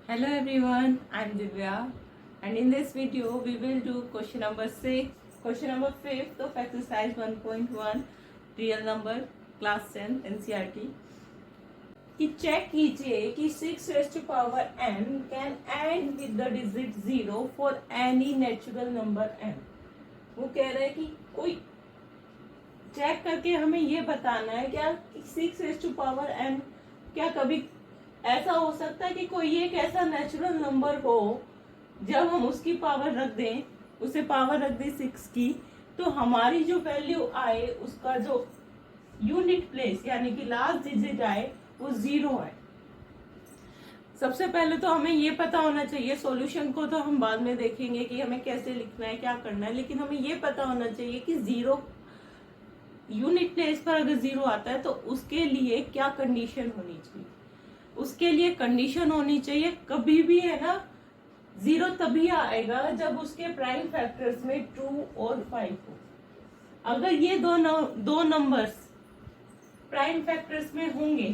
Hello everyone, I am Divya and in this video we will do question number 6, question number 5th of exercise 1.1 real number class 10 NCERT कि check कीजिए कि 6 raised to power n can end with the digit 0 for any natural number n। वो कह रहे हैं कि कोई check करके हमें ये बताना है क्या 6 raised to power n क्या कभी ऐसा हो सकता है कि कोई एक ऐसा नेचुरल नंबर हो जब हम उसकी पावर रख दें, उसे पावर रख दें 6 की, तो हमारी जो वैल्यू आए उसका जो यूनिट प्लेस यानी कि लास्ट डिजिट आए वो 0 है। सबसे पहले तो हमें ये पता होना चाहिए, सॉल्यूशन को तो हम बाद में देखेंगे कि हमें कैसे लिखना है, क्या करना है, लेकिन हमें ये पता होना चाहिए कि 0 यूनिट प्लेस पर अगर 0 आता है तो उसके लिए क्या कंडीशन होनी चाहिए। उसके लिए कंडीशन होनी चाहिए कभी भी है ना 0 तभी आएगा जब उसके प्राइम फैक्टर्स में 2 और 5 हो। अगर ये दो नंबर्स प्राइम फैक्टर्स में होंगे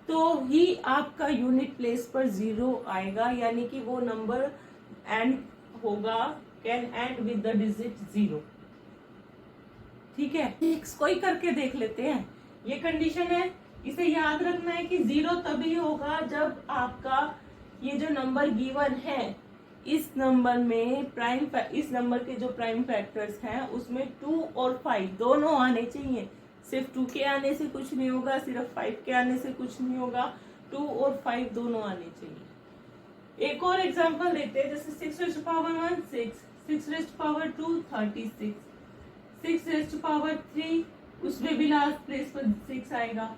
तो ही आपका यूनिट प्लेस पर 0 आएगा, यानी कि वो नंबर एंड होगा, can and with the digit 0। ठीक है, इसको ही करके देख लेते हैं। ये कंडीशन है, इसे याद रखना है कि 0 तभी होगा जब आपका ये जो नंबर गिवन है इस नंबर में इस नंबर के जो प्राइम फैक्टर्स हैं उसमें 2 और 5 दोनों आने चाहिए। सिर्फ 2 के आने से कुछ नहीं होगा, सिर्फ 5 के आने से कुछ नहीं होगा, 2 और 5 दोनों आने चाहिए। एक और एग्जांपल देते हैं, जैसे 6 raised to power 1 6, 6 raised to power 2 36, 6 raised to power 3 उसमें भी लास्ट प्लेस पर 6 आएगा।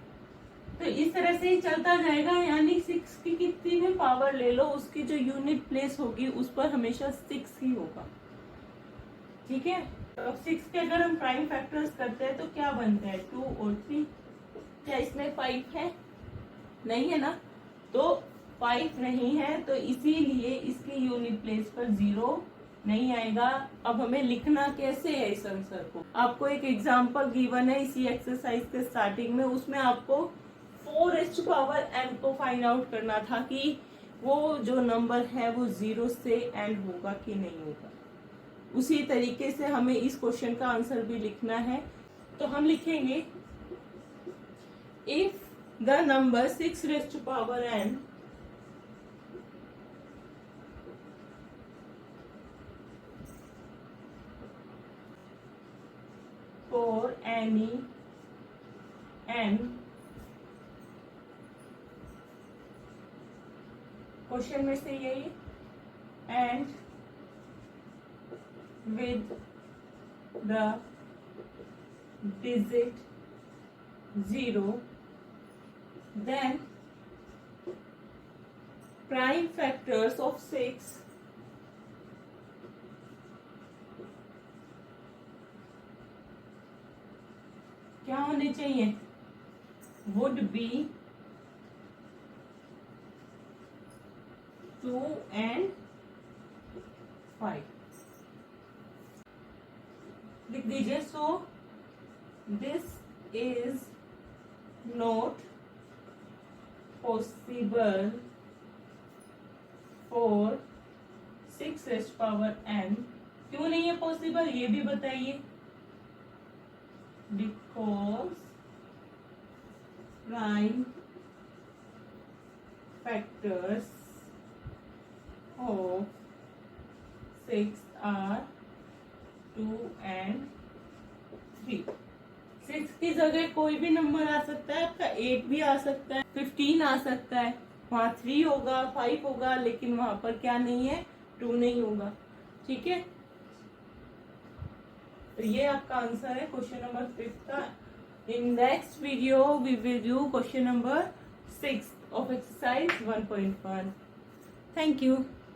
तो इस तरह से ही चलता जाएगा, यानी 6 की कितनी भी पावर ले लो उसकी जो यूनिट प्लेस होगी उस पर हमेशा 6 ही होगा। ठीक है, अब 6 के अगर हम प्राइम फैक्टर्स करते हैं तो क्या बनता है 2 और 3। क्या इसमें 5 है? नहीं है ना, तो 5 नहीं है, तो इसीलिए इसकी यूनिट प्लेस पर 0 नहीं आएगा। अब हमें लिखना कैसे है इस आंसर को। आपको एक एग्जांपल गिवन है इसी एक्सरसाइज के स्टार्टिंग में, उसमें आपको 4 raised to power n को फाइंड आउट करना था कि वो जो नंबर है वो 0 से एंड होगा कि नहीं होगा। उसी तरीके से हमें इस क्वेश्चन का आंसर भी लिखना है। तो हम लिखेंगे if the number 6 raised to power n for any n, question में से यही, and with the digit 0 then prime factors of 6 क्या होने चाहिए, वुड बी 2 and 5 लिख दीजिए। So this is not possible for 6 raised power n। क्यों नहीं है पॉसिबल ये भी बताइए। Because prime factors of 6 are 2 and 3। 6 की जगह कोई भी नंबर आ सकता है, आपका 8 भी आ सकता है, 15 आ सकता है, वहाँ 3 होगा, 5 होगा, लेकिन वहां पर क्या नहीं है, 2 नहीं होगा। ठीक है, तो ये आपका आंसर है क्वेश्चन नंबर 5 का। In next video we will do question number 6 of exercise 1.1। Thank you.